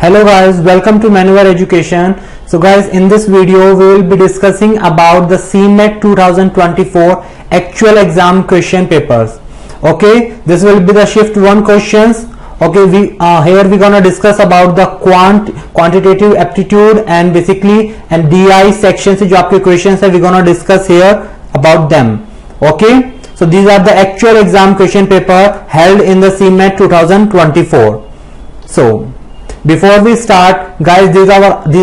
Hello guys, welcome to Maneuver Education. So guys, in this video we will be discussing about the CMET 2024 actual exam question papers. Okay, this will be the shift 1 questions. Okay, here we gonna discuss about the quantitative aptitude and basically and DI section से जो आपके questions है we gonna discuss here about them. Okay, so these are the actual exam question paper held in the CMET 2024. So before we start, guys, these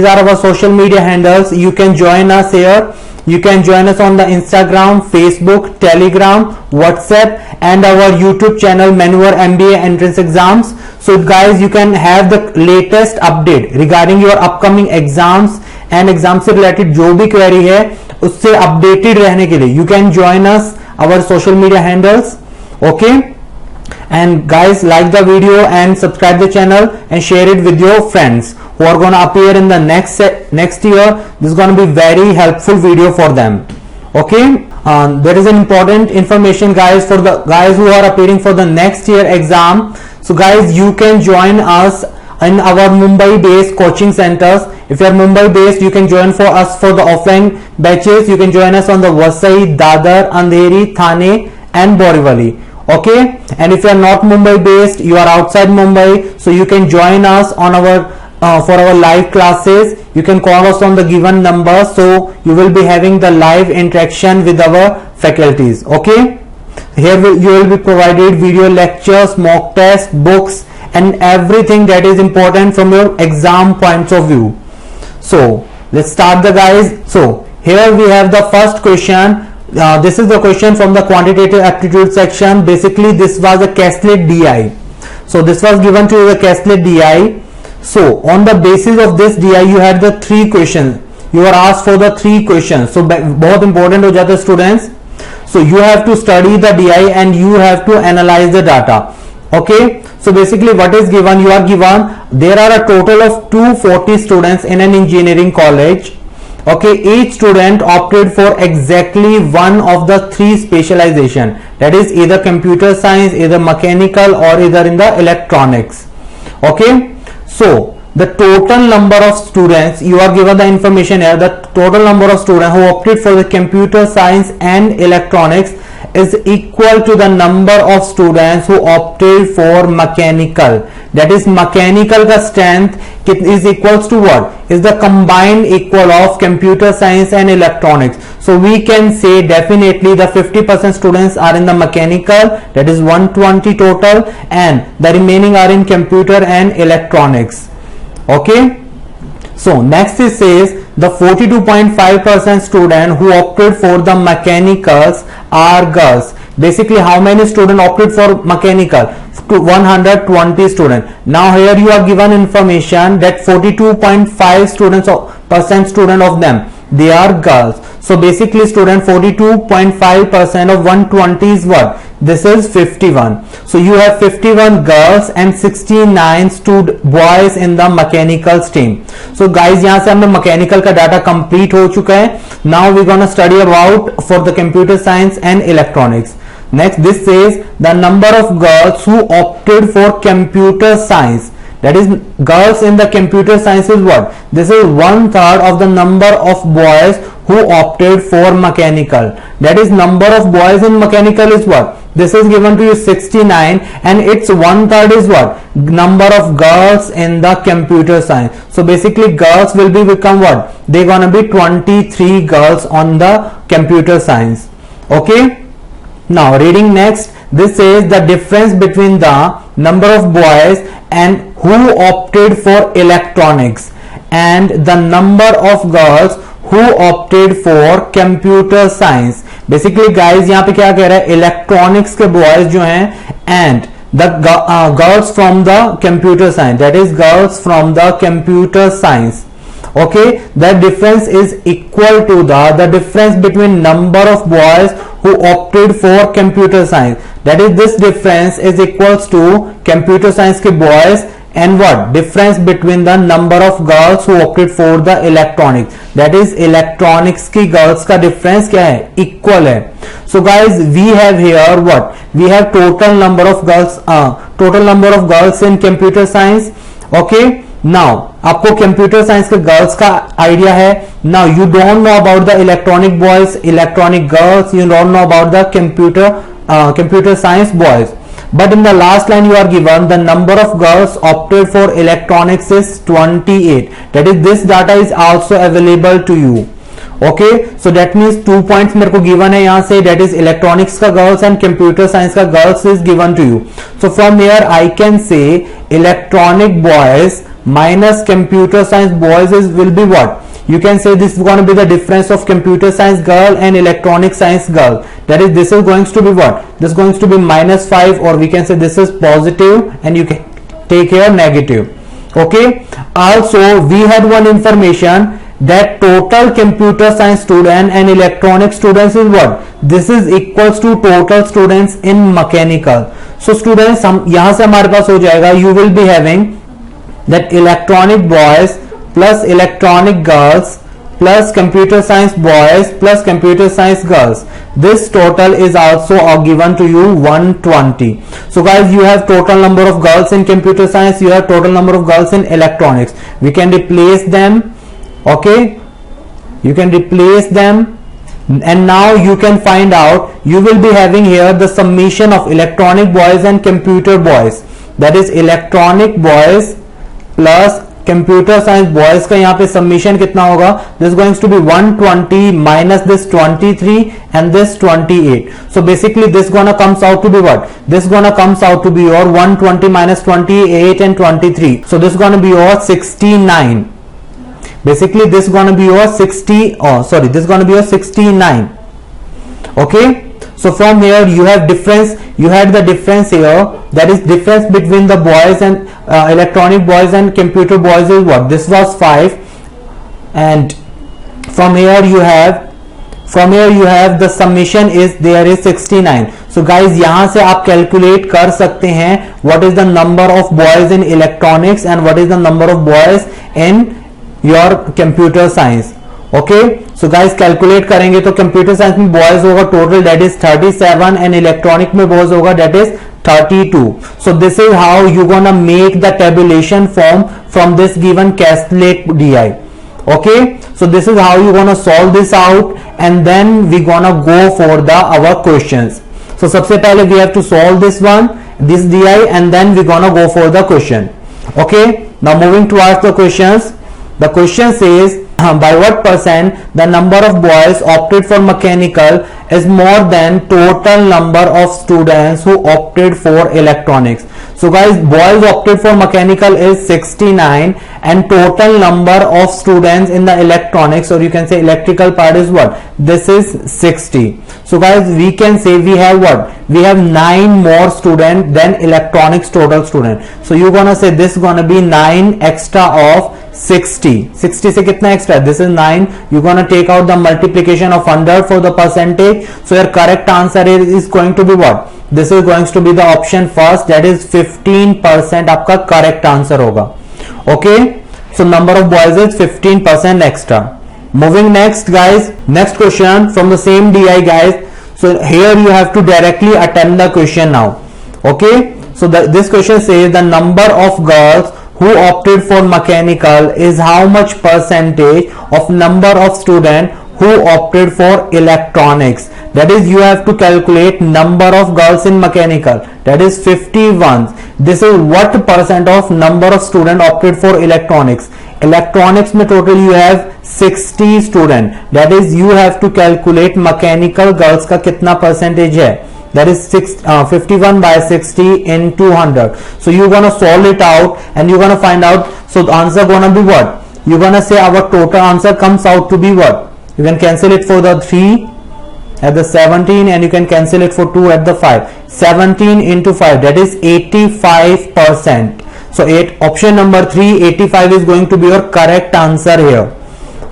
are our social media handles. You can join us here. You can join us on the Instagram, Facebook, Telegram, WhatsApp, and our YouTube channel Maneuver MBA Entrance Exams. So guys, you can have the latest update regarding your upcoming exams and exam से related जो भी query है उससे updated रहने के लिए you can join us our social media handles. Okay. And guys, like the video and subscribe the channel and share it with your friends who are going to appear in the next year. This is going to be very helpful video for them. Okay, there is an important information guys for the guys who are appearing for the next year exam. So guys, you can join us in our Mumbai based coaching centers. If you are Mumbai based, you can join for us for the offline batches. You can join us on the Vasai, Dadar, Andheri, Thane and Borivali. Okay, and if you are not Mumbai based, you are outside Mumbai, so you can join us on our for our live classes. You can call us on the given number, so you will be having the live interaction with our faculties. Okay, here you will be provided video lectures, mock tests, books and everything that is important from your exam points of view. So let's start the guys. So here we have the first question. This is the question from the quantitative aptitude section. Basically this was a Quetelet DI. So this was given to you the Quetelet DI. So on the basis of this DI you had the 3 questions. You are asked for the 3 questions. So बहुत important हो जाता है students. So you have to study the DI and you have to analyze the data. Okay. So basically what is given, you are given there are a total of 240 students in an engineering college. Okay, each student opted for exactly one of the 3 specialization, that is either computer science, either mechanical or either in the electronics. Okay, so the total number of students, you are given the information here, the total number of students who opted for the computer science and electronics is equal to the number of students who opted for mechanical. That is mechanical का strength is equals to what? Is the combined equal of computer science and electronics. So we can say definitely the 50% students are in the mechanical, that is 120 total, and the remaining are in computer and electronics. Okay. So next it says the 42.5% student who opted for the mechanicals are girls. Basically how many students opted for mechanical? 120 students. Now here you are given information that 42.5 student of them, they are girls. So basically student 42.5% of 120 is what? This is 51. So you have 51 girls and 69 boys in the mechanical stream. So guys, यहाँ से हमने mechanical का data complete हो चुका है. Now we gonna study about for the computer science and electronics. Next, this says the number of girls who opted for computer science. That is, girls in the computer science is what? This is 1/3 of the number of boys who opted for mechanical. That is, number of boys in mechanical is what? This is given to you 69 and its 1/3 is what? Number of girls in the computer science. So basically girls will become what? They're gonna be 23 girls on the computer science. Okay. Now reading next, this says the difference between the number of boys and who opted for electronics and the number of girls who opted for computer science. Basically guys यहाँ पे क्या कह रहा है, electronics के boys जो हैं and the girls from the computer science, that is girls from the computer science. Okay, the difference is equal to the difference between number of boys who opted for computer science. That is, this difference is equals to computer science के boys and what? Difference between the number of girls who opted for the electronics. That is, electronics की girls का difference क्या है? Equal है. So guys, we have here what? We have total number of girls in computer science. Okay, now आपको computer science के girls का idea है. Now you don't know about the electronic boys, electronic girls, you don't know about the computer science boys. But in the last line you are given the number of girls opted for electronics is 28. That is, this data is also available to you. Okay, so that means 2 points मेरे को given है यहाँ से. That is electronics का girls and computer science का girls is given to you. So from here I can say electronic boys minus computer science boys will be what? You can say this is going to be the difference of computer science girl and electronic science girl. That is, this is going to be what? This is going to be -5, or we can say this is positive and you can take here negative. Okay. Also, we had one information that total computer science student and electronic students is what? This is equals to total students in mechanical. So students, हम यहाँ से हमारे पास हो जाएगा, you will be having that electronic boys plus electronic girls plus computer science boys plus computer science girls. This total is also given to you 120. So guys, you have total number of girls in computer science, you have total number of girls in electronics. We can replace them. Okay, you can replace them, and now you can find out, you will be having here the summation of electronic boys and computer boys. That is electronic boys plus computer science boys का यहाँ पे submission कितना होगा? This going to be 120 minus this 23 and this 28. So basically this gonna comes out to be what? This gonna comes out to be your 120 minus 28 and 23. So this gonna be your 69. Basically this gonna be your 69. Okay, so from here you have difference, you had the difference here, that is difference between the boys and electronic boys and computer boys is what? This was 5, and from here you have the summation is there is 69. So guys, यहाँ से आप calculate कर सकते हैं what is the number of boys in electronics and what is the number of boys in your computer science. Okay, so guys calculate करेंगे तो computer science में boys होगा total that is 37 and electronic में boys होगा that is 32. So this is how you gonna make the tabulation form from this given Castellet DI. Okay, so this is how you gonna solve this out, and then we gonna go for the our questions. So सबसे पहले we have to solve this one, this DI, and then we gonna go for the question. Okay, now moving towards the questions. The question says by what percent the number of boys opted for mechanical is more than total number of students who opted for electronics. So guys, boys opted for mechanical is 69 and total number of students in the electronics, or you can say electrical part, is what? This is 60. So guys, we can say we have what? We have 9 more students than electronics total student. So you're gonna say this is gonna be 9 extra of 60. 60 से कितना extra? This is 9. You're gonna take out the multiplication of 100 for the percentage. So your correct answer is going to be what? This is going to be the option first, that is 15% आपका correct answer होगा. Okay, so number of boys is 15% extra. Moving next guys, next question from the same DI guys. So here you have to directly attempt the question now. Okay, so this question says the number of girls who opted for mechanical is how much percentage of number of students who opted for electronics. That is, you have to calculate number of girls in mechanical, that is 51. This is what percent of number of student opted for electronics. Electronics में total you have 60 student, that is you have to calculate mechanical girls का कितना percentage है, that is 51 by 60 into 100. So you're gonna solve it out and you're gonna find out. So the answer gonna be what? You're gonna say our total answer comes out to be what? You can cancel it for the 3 at the 17 and you can cancel it for 2 at the 5. 17 into 5, that is 85%. So option number 3, 85 is going to be your correct answer here.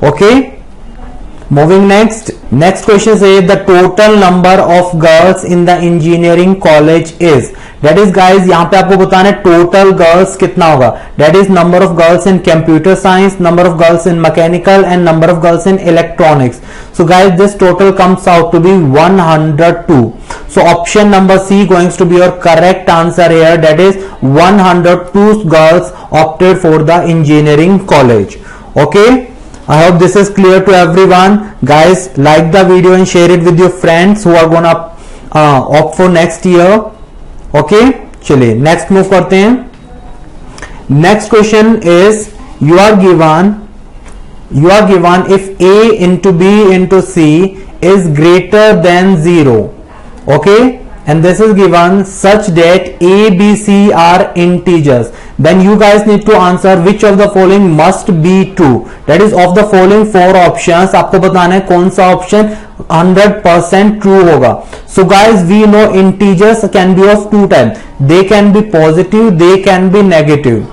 Okay, moving next. Next question says the total number of girls in the engineering college is. That is guys, यहाँ पे आपको बताना है total girls कितना होगा. That is number of girls in computer science, number of girls in mechanical and number of girls in electronics. So guys, this total comes out to be 102. So option number C going to be your correct answer here. That is 102 girls opted for the engineering college. Okay. I hope this is clear to everyone. Guys, like the video and share it with your friends who are gonna opt for next year. Okay, चलिए next move करते हैं. Next question is you are given if A into B into C is greater than 0. Okay, and this is given such that A, B, C are integers. Then you guys need to answer which of the following must be true. That is of the following 4 options आपको बताना है कौन सा option 100% true होगा. So guys, we know integers can be of 2 types. They can be positive, they can be negative.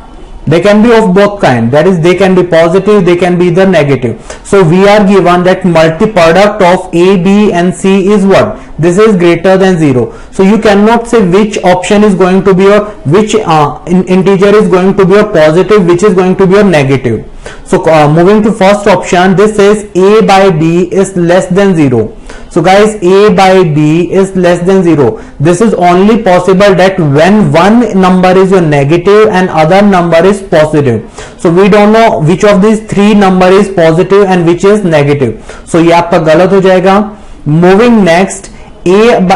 They can be of both kind. That is, they can be positive, they can be either negative. So we are given that multi-product of A, B and C is what? This is greater than 0. So you cannot say which option is going to be your, which integer is going to be your positive, which is going to be your negative. So moving to first option, this says A by B is less than 0. So guys, A by B is less than 0. This is only possible that when one number is your negative and other number is positive. So we don't know which of these 3 number is positive and which is negative. So ये आपका गलत हो जाएगा. Moving next, A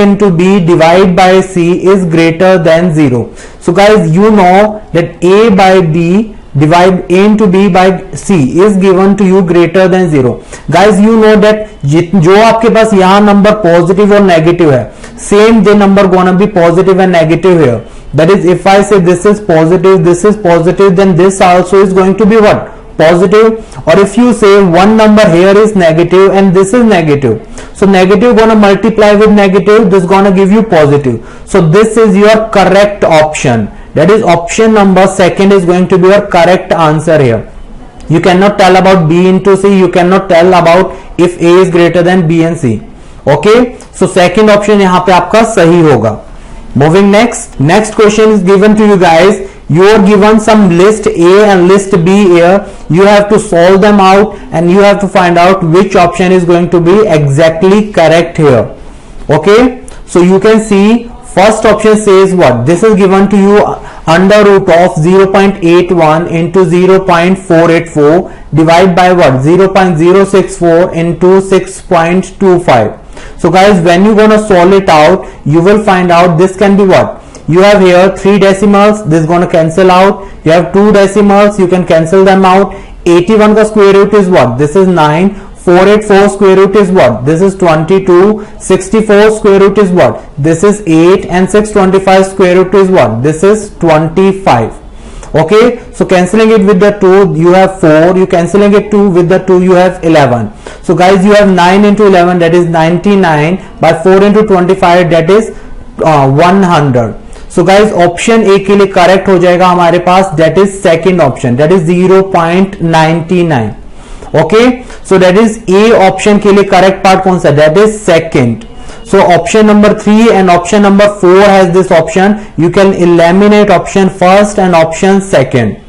into B divided by C is greater than 0. So guys, you know that A by B divide A into B by C is given to you greater than 0. Guys, you know that जो आपके पास यहाँ number positive और negative है, same the number gonna be positive and negative here. That is, if I say this is positive, then this also is going to be what? Positive. Or if you say one number here is negative and this is negative, so negative gonna multiply with negative, this gonna give you positive. So this is your correct option. That is, option number 2 is going to be your correct answer here. You cannot tell about B into C. You cannot tell about if A is greater than B and C. Okay. So second option यहाँ पे आपका सही होगा. Moving next. Next question is given to you guys. You are given some list A and list B here. You have to solve them out and you have to find out which option is going to be exactly correct here. Okay. So you can see first option says what? This is given to you under root of 0.81 into 0.484 divided by what? 0.064 into 6.25. So guys, when you gonna solve it out, you will find out this can be what? You have here 3 decimals, this is gonna cancel out. You have 2 decimals, you can cancel them out. 81 का square root is what? This is 9. 484 square root is what? This is 22. 64 square root is what? This is 8. And 625 square root is what? This is 25. Okay, so cancelling it with the 2, you have 4. You cancelling it 2 with the 2, you have 11. So guys, you have 9 into 11, that is 99. By 4 into 25, that is 100. So guys, option A के लिए correct हो जाएगा हमारे पास, that is second option, that is 0.99. Okay, so that is A option के लिए correct part कौन सा? That is second. So option number 3 and option number 4 has this option. You can eliminate option first and option second.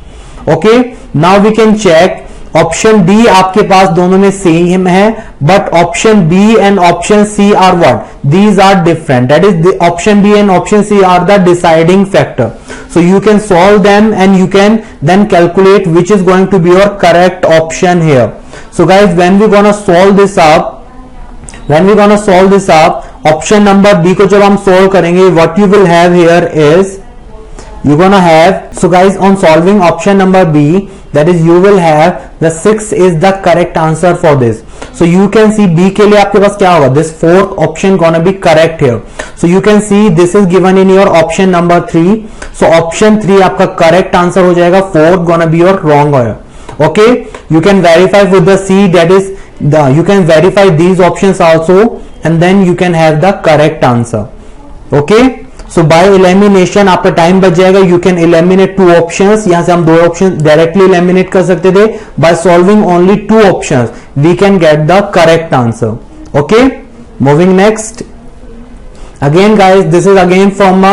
Okay, now we can check. Option D आपके पास दोनों में same है, but option B and option C are what? These are different. That is option B and option C are the deciding factor. So you can solve them and you can then calculate which is going to be your correct option here. So guys, when we gonna solve this up, option number B को जब हम solve करेंगे, what you will have here is you're gonna have, so guys, on solving option number B, that is you will have the 6 is the correct answer for this. So you can see B के लिए आपके पास क्या होगा? This fourth option gonna be correct here. So you can see this is given in your option number 3. So option 3 आपका correct answer हो जाएगा, fourth gonna be your wrong here. Okay, you can verify with the C, that is you can verify these options also and then you can have the correct answer. Okay, so by elimination आपका time बच जाएगा. You can eliminate 2 options. यहां से हम 2 option directly eliminate कर सकते थे. By solving only 2 options we can get the correct answer. Okay, moving next. Again guys, this is again from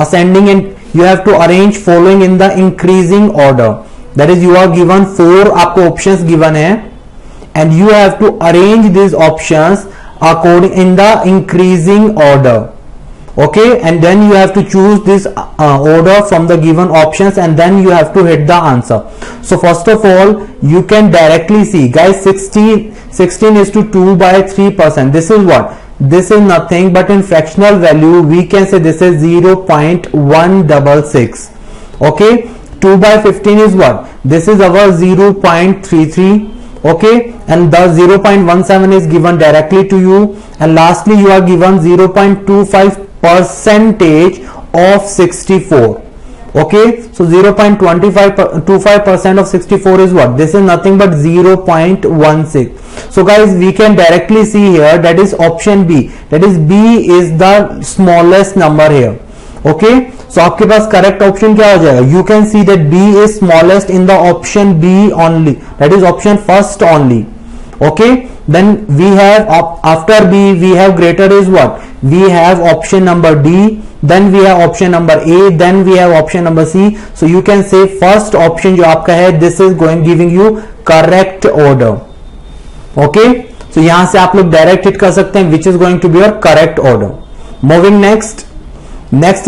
ascending, and you have to arrange following in the increasing order. That is, you are given 4 आपको options given है, and you have to arrange these options according in the increasing order. Okay, and then you have to choose this order from the given options, and then you have to hit the answer. So first of all, you can directly see guys, 16 is to 2 by 3%. This is what? This is nothing but in fractional value we can say this is 0.166. Okay, 2 by 15 is what? This is our 0.33. Okay, and the 0.17 is given directly to you, and lastly you are given 0.25 percentage of 64. Okay, so 0.25% of 64 is what? This is nothing but 0.16. So guys, we can directly see here that is option B. That is B is the smallest number here. Okay, so आपके पास correct option क्या हो जाएगा? You can see that B is smallest in the option B only. That is option first only. Okay, then we have after B we have greater is what? We have option number D, then we have option number A, then we have option number C. So you can say first option जो आपका है, this is giving you correct order. Okay, so यहां से आप लोग direct hit कर सकते हैं which is going to be your correct order. Moving next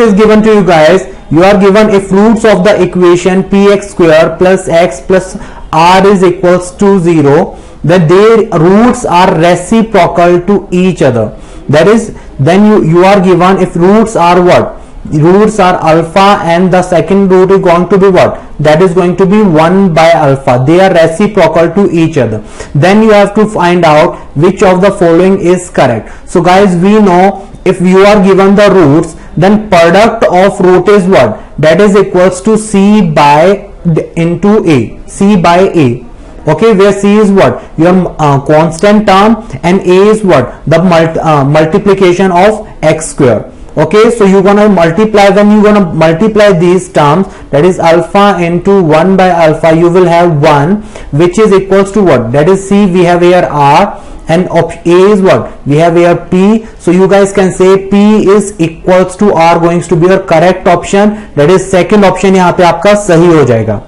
is given to you guys. You are given if roots of the equation px square plus x plus r is equals to 0, that their roots are reciprocal to each other. That is, then you are given if roots are what? Roots are alpha, and the second root is going to be what? That is going to be 1 by alpha. They are reciprocal to each other. Then you have to find out which of the following is correct. So guys, we know if you are given the roots, then product of root is what? That is equals to c by into a. C by a. Okay, where c is what? Your constant term, and a is what? The multiplication of x square. Okay, so you're gonna multiply. When you're gonna multiply these terms, that is alpha into 1 by alpha, you will have 1, which is equals to what? That is c, we have here r, and a is what? We have here p. So you guys can say p is equals to r, going to be your correct option. That is second option यहाँ पे आपका सही हो जाएगा.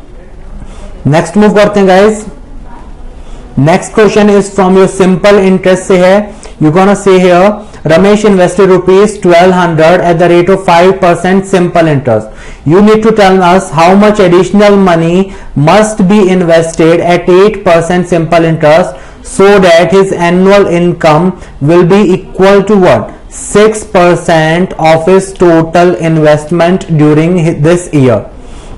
Next move करते हैं guys. Next question is from your simple interest से है. You're gonna say here Ramesh invested rupees 1200 at the rate of 5% simple interest. You need to tell us how much additional money must be invested at 8% simple interest so that his annual income will be equal to what? 6% of his total investment during this year.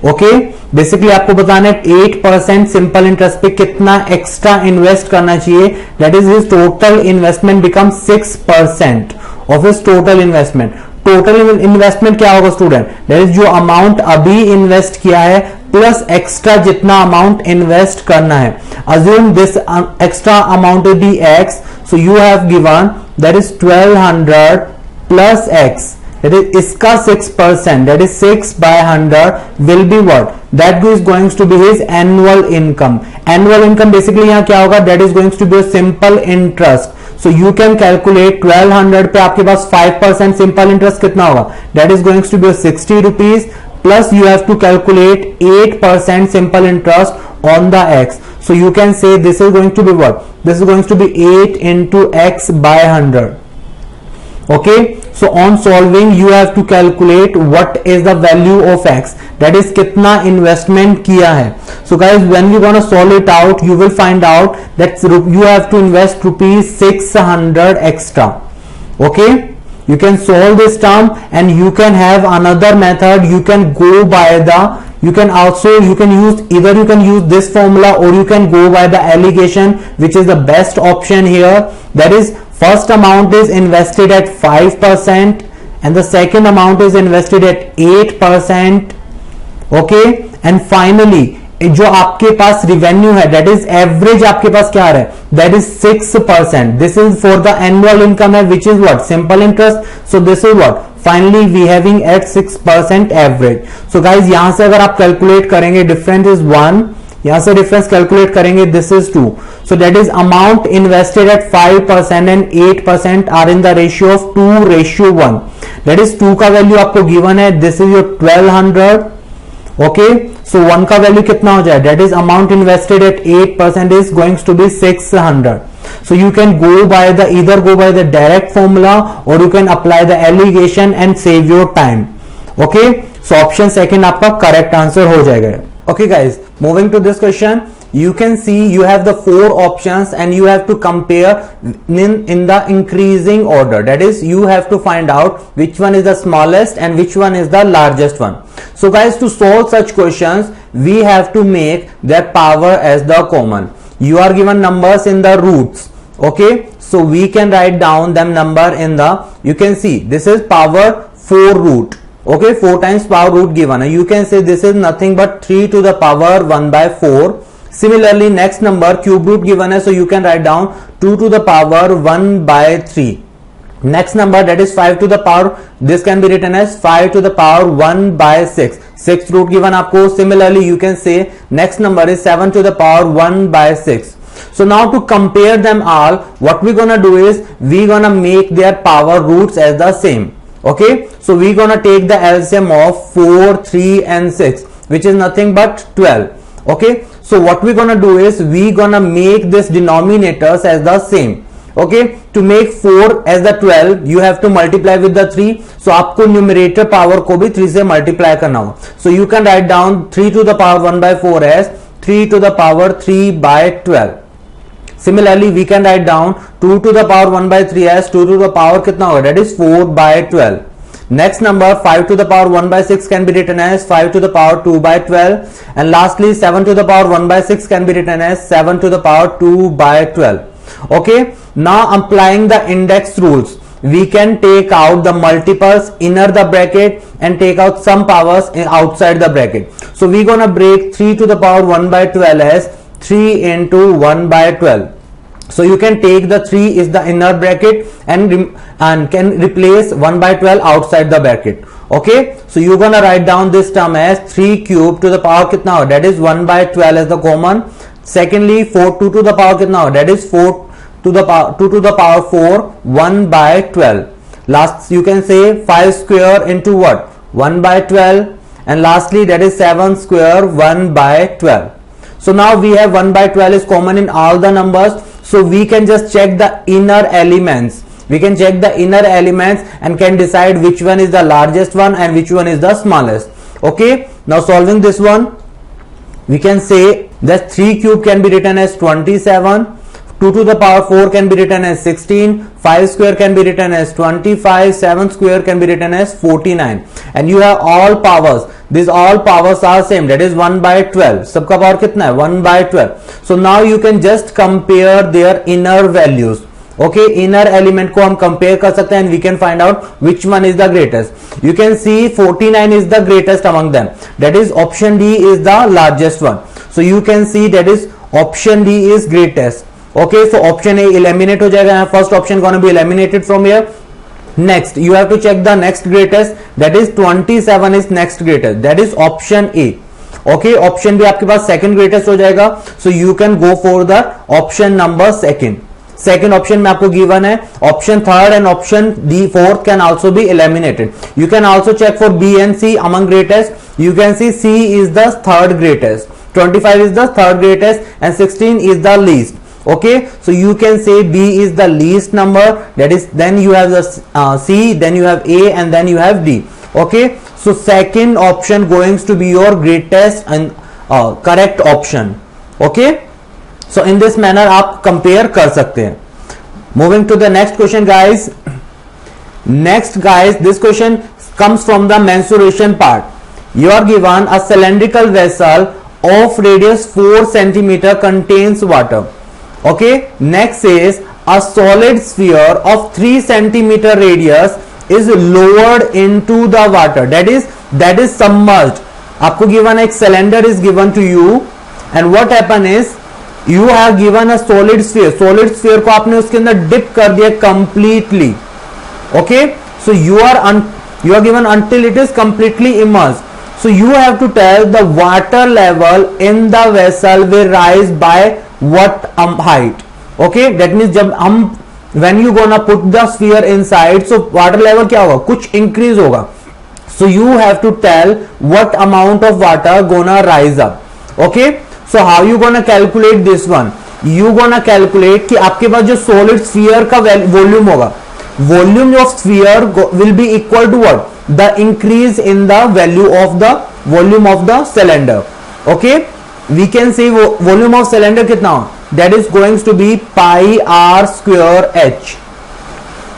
Okay, basically आपको बताना है 8% simple interest पे कितना extra invest करना चाहिए. That is his total investment become 6% of his total investment. Total investment क्या होगा student? That is जो अमाउंट अभी इन्वेस्ट किया है प्लस एक्स्ट्रा जितना अमाउंट इन्वेस्ट करना है. Assume this extra amount will be x. So you have given that is 1200 plus x. That is इसका 6%, that is 6 by 100 will be what? That is going to be his annual income. Annual income basically यहाँ क्या होगा? That is going to be a simple interest. So you can calculate 1200 पे आपके पास 5% simple interest कितना होगा? That is going to be 60 rupees, plus you have to calculate 8% simple interest on the x. So you can say this is going to be what? This is going to be 8 into x by 100. Okay, so on solving you have to calculate what is the value of x, that is कितना investment किया है. So guys, when we gonna solve it out, you will find out that you have to invest rupees 600 extra. Okay, you can solve this term, and you can have another method. You can go by the, you can use either you can use this formula, or you can go by the allegation, which is the best option here. That is, first amount is invested at 5% and the second amount is invested at 8%. Okay, and finally जो आपके पास revenue है, that is average आपके पास क्या आ रहा है, that is 6%. This is for the annual income है which is what, simple interest. So this is what, finally we having at 6% average. So guys यहां से अगर आप कैलकुलेट करेंगे, डिफरेंस इज 1, यहां से डिफरेंस कैलकुलेट करेंगे, this is 2. So that is amount invested at 5% and 8% are in the ratio of 2:1. That is 2 का value आपको गिवन है, this is your 1200. Okay, so 1 का वैल्यू कितना हो जाए, that is amount invested at 8% is going to be 600. So you can go by the either go by the direct formula or you can apply the alligation and save your time. Okay, so option second आपका correct answer हो जाएगा. Okay guys, moving to this question, you can see you have the 4 options and you have to compare in the increasing order. That is, you have to find out which one is the smallest and which one is the largest one. So guys, to solve such questions, we have to make their power as the common. You are given numbers in the roots. Okay, so we can write down them number in the, you can see this is power 4 root. Okay, 4 times power root given. You can say this is nothing but 3 to the power 1/4. Similarly, next number cube root given है, so you can write down 2 to the power 1/3. Next number, that is 5 to the power, this can be written as 5 to the power 1/6. 6th root given आपको. Similarly, you can say next number is 7 to the power 1/6. So now to compare them all, what we gonna do is we gonna make their power roots as the same. Okay, so we gonna take the LCM of 4, 3 and 6, which is nothing but 12. Okay, so what we gonna do is we gonna make this denominators as the same. Okay, to make 4 as the 12, you have to multiply with the 3. So आपको numerator power को भी 3 से multiply करना हो. So you can write down 3 to the power 1/4 as 3 to the power 3/12. Similarly, we can write down 2 to the power 1/3 as 2 to the power कितना होगा, that is 4/12. Next number 5 to the power 1/6 can be written as 5 to the power 2/12. And lastly 7 to the power 1/6 can be written as 7 to the power 2/12. Okay, now applying the index rules, we can take out the multiples inner the bracket and take out some powers outside the bracket. So we gonna break 3 to the power 1/12 as 3 into 1/12. So you can take the 3 is the inner bracket and can replace 1/12 outside the bracket. Okay, so you're gonna write down this term as 3 cube to the power कितना हो, that is 1/12 as the common. Secondly, 2 to the power कितना हो, that is 2 to the power 4 1/12. Last you can say 5 square into what, 1/12. And lastly that is 7 square 1/12. So now we have 1/12 is common in all the numbers. So we can just check the inner elements. We can check the inner elements and can decide which one is the largest one and which one is the smallest. Okay, now solving this one, we can say that 3 cube can be written as 27, 2 to the power 4 can be written as 16, 5 square can be written as 25, 7 square can be written as 49. And you have all powers. These all powers are same, that is 1/12. सबका power कितना है, 1/12. So now you can just compare their inner values. Okay, inner element को हम compare कर सकते हैं and we can find out which one is the greatest. You can see 49 is the greatest among them. That is option D is the largest one. So you can see that is option D is greatest. Okay, so option A eliminate हो जाएगा. First option gonna be eliminated from here. Next you have to check the next greatest, that is 27 is next greatest, that is option A. Okay, option B आपके पास second greatest हो जाएगा. So you can go for the option number second. Second option में आपको given है. Option third and option D fourth can also be eliminated. You can also check for B and C among greatest. You can see C is the third greatest, 25 is the third greatest and 16 is the least. Okay, so you can say B is the least number, that is then you have the C, then you have A and then you have D. Okay, so second option going to be your greatest and correct option. Okay, so in this manner आप compare कर सकते हैं. Moving to the next question guys. Next guys, this question comes from the mensuration part. You are given a cylindrical vessel of radius 4 centimeter contains water. Okay, next is a solid sphere of 3 centimeter radius is lowered into the water, that is submerged. आपको given एक cylinder is given to you and what happen is you have given a solid sphere को आपने उसके अंदर dip कर दिया completely. Okay, so you are given until it is completely immersed. So you have to tell the water level in the vessel will rise by what height. Okay, that means जब हम when you gonna put the sphere inside, so water level क्या होगा, कुछ increase होगा. So you have to tell what amount of water gonna rise up. Okay, so how you gonna calculate this one? You gonna calculate कि आपके पास जो solid sphere का volume होगा, volume of sphere will be equal to what? The increase in the value of the volume of the cylinder. Okay, we can say volume of cylinder कितना हो, that is going to be pi r square h.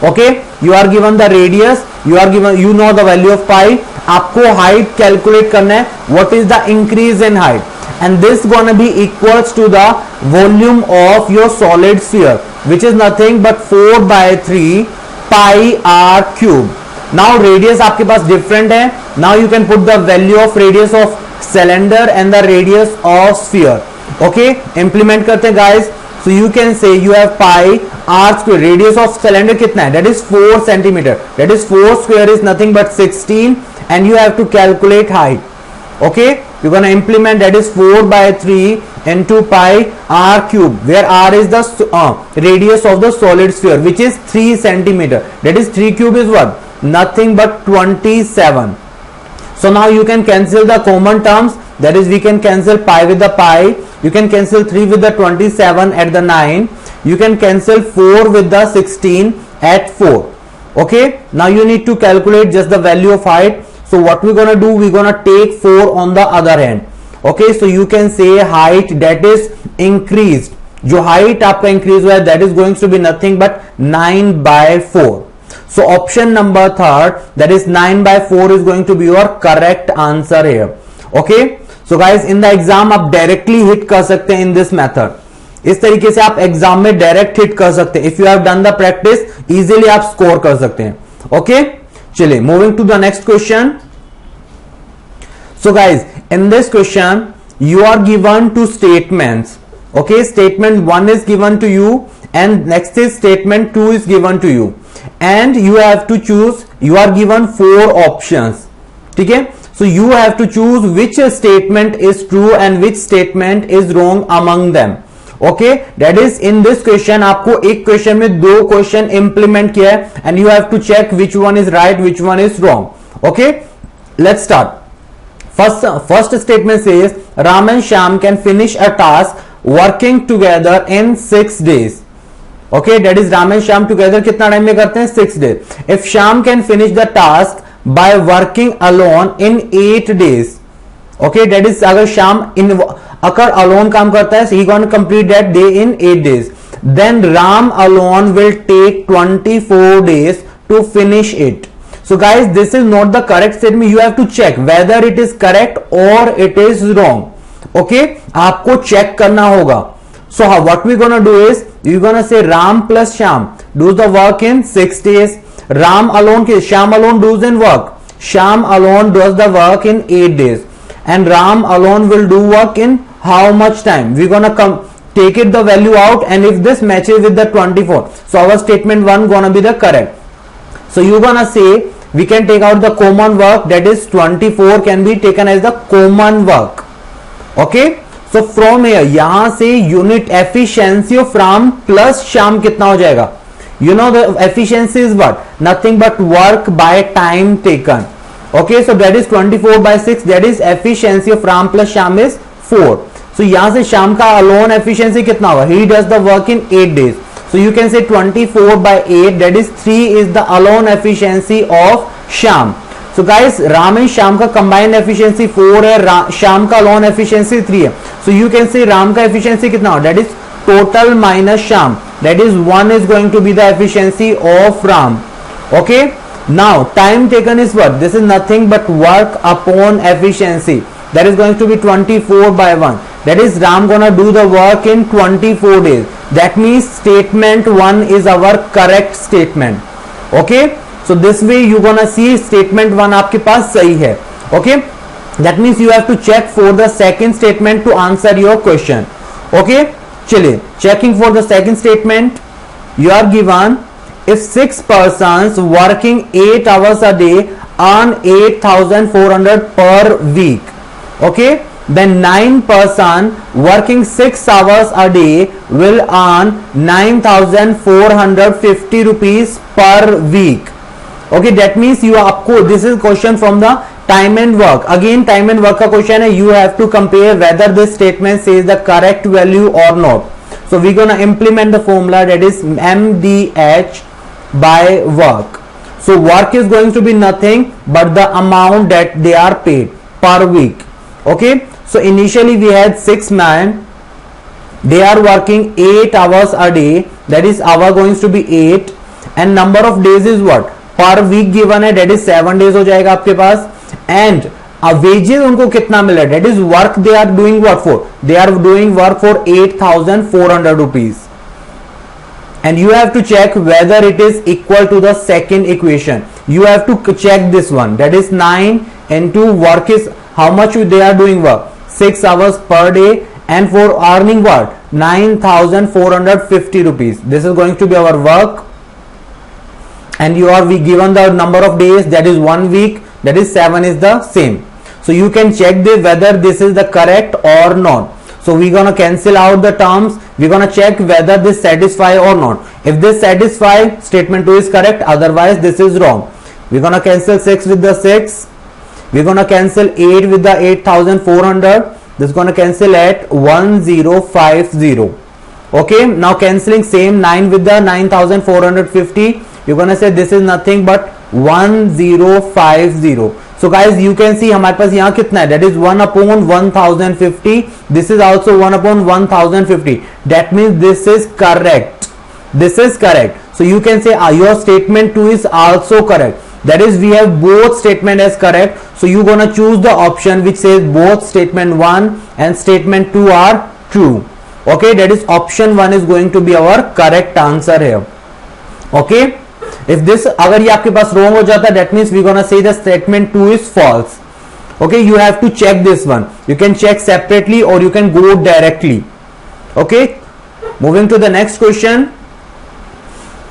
Okay, you are given the radius, you know the value of pi. आपको height calculate करना है, what is the increase in height, and this gonna be equals to the volume of your solid sphere, which is nothing but 4/3 pi r cube. Now radius आपके पास different है. Now you can put the value of radius of cylinder and the radius of sphere. Okay, implement करते हैं guys. So you can say you have pi r square. Radius of cylinder कितना है? That is 4 centimeter. That is 4 square is nothing but 16, and you have to calculate height. Okay, you're gonna implement that is 4/3 into pi r cube, where r is the radius of the solid sphere, which is 3 centimeter. That is 3 cube is what? Nothing but 27. So now you can cancel the common terms, that is we can cancel pi with the pi, you can cancel 3 with the 27 at the 9, you can cancel 4 with the 16 at 4. Okay, now you need to calculate just the value of height. So what we're gonna do, we're gonna take 4 on the other hand. Okay, so you can say height that is increased, जो height आपका increase हुआ है, that is going to be nothing but 9/4. So option number 3, that is 9/4 is going to be your correct answer here. Okay, so guys in the exam आप directly hit कर सकते हैं in this method. इस तरीके से आप exam में direct hit कर सकते हैं. If you have done the practice easily आप स्कोर कर सकते हैं. ओके, चलिए moving to the next question. So guys in this question you are given two statements. Okay, statement 1 is given to you and next is statement 2 is given to you, and you have to choose. You are given 4 options. ठीक है, so you have to choose which statement is true and which statement is wrong among them. Okay, that is in this question आपको एक question में 2 question implement किया है and you have to check which one is right, which one is wrong. Okay, let's start. First statement says Ram and Shyam can finish a task working together in 6 days. Okay, that is Ram and Shyam together कितना time में करते हैं? 6 days. If Shyam can finish the task by working alone in 8 days. Okay, that is अगर Shyam अगर alone काम करता है, he gonna complete that day in 8 days. Then Ram alone will take 24 days to finish it. So guys, this is not the correct statement. You have to check whether it is correct or it is wrong. Okay, आपको check करना होगा. So what we gonna do is you gonna say Ram plus Shyam does the work in 6 days. Ram alone, Shyam alone does in work. Shyam alone does the work in 8 days, and Ram alone will do work in how much time? We're gonna come take it the value out, and if this matches with the 24, so our statement 1 gonna be the correct. So you gonna say we can take out the common work, that is 24 can be taken as the common work. Okay, so from here यहां से unit efficiency of Ram plus Shyam कितना हो जाएगा? You know the efficiency is what? Nothing but work by time taken. Okay, so that is 24/6, that is efficiency of Ram plus Shyam is 4. So यहां से Shyam का alone efficiency कितना होगा? He does the work in 8 days. So you can say 24/8, that is 3 is the alone efficiency of Shyam. So guys, Ram and Shyam का combined efficiency 4 है, Shyam का alone efficiency 3 है. So you can say Ram का efficiency कितना हो? That is total minus Shyam, that is 1 is going to be the efficiency of Ram. Okay, now time taken is what? This is nothing but work upon efficiency, that is going to be 24/1. That is Ram gonna do the work in 24 days. That means statement 1 is our correct statement. Okay, so this way you gonna see statement 1 आपके पास सही है. Okay, That means you have to check for the second statement to answer your question. Okay, चलिए checking for the second statement. You are given if 6 persons working 8 hours a day earn 8,400 per week. Okay, then 9 person working 6 hours a day will earn 9,450 rupees per week. Okay, that means you आपको this is question from the time and work. Again time and work का question है. You have to compare whether this statement says the correct value or not. So we're gonna implement the formula, that is MDH by work. So work is going to be nothing but the amount that they are paid per week. Okay, so initially we had 6 men, they are working 8 hours a day, that is hour going to be 8, and number of days is what per week given है, that is 7 days हो जाएगा आपके पास. And wages उनको कितना मिल रहा है, that is work they are doing what for, they are doing work for 8,400 rupees. And you have to check whether it is equal to the second equation. You have to check this one, that is 9 into work is how much they are doing work, 6 hours per day, and for earning what, 9,450 rupees. This is going to be our work, and you are given the number of days, that is 1 week, that is 7 is the same. So you can check this whether this is the correct or not. So we're gonna cancel out the terms. We're gonna check whether this satisfy or not. If this satisfy, statement 2 is correct, otherwise this is wrong. We're gonna cancel 6 with the 6. We're gonna cancel 8 with the 8,400. This is gonna cancel at 1050. Okay, now cancelling same 9 with the 9,450. You're gonna say this is nothing but 1050. So guys, you can see हमारे पास यहाँ कितना है, that is 1 upon 1050. This is also 1 upon 1050. That means this is correct. This is correct. So you can say your statement 2 is also correct. That is, we have both statement as correct. So you gonna choose the option which says both statement 1 and statement 2 are true. Okay, that is option 1 is going to be our correct answer here. Okay, if this अगर ये आपके पास wrong हो जाता, that means we gonna say the statement 2 is false. Okay, you have to check this one. You can check separately or you can go directly. Okay, moving to the next question.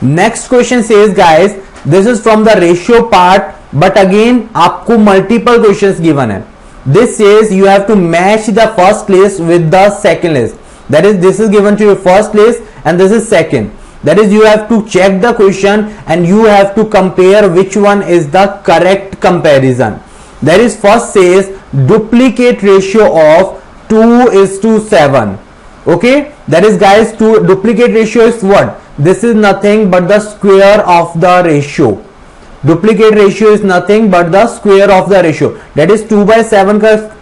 Next question says, guys, this is from the ratio part, but again आपको multiple questions given है. This says you have to match the first list with the second list. That is, this is given to your first list and this is second. That is, you have to check the question and you have to compare which one is the correct comparison. That is, first says duplicate ratio of 2:7. Okay, that is, guys, duplicate ratio is what? This is nothing but the square of the ratio. Duplicate ratio is nothing but the square of the ratio. That is 2/7 का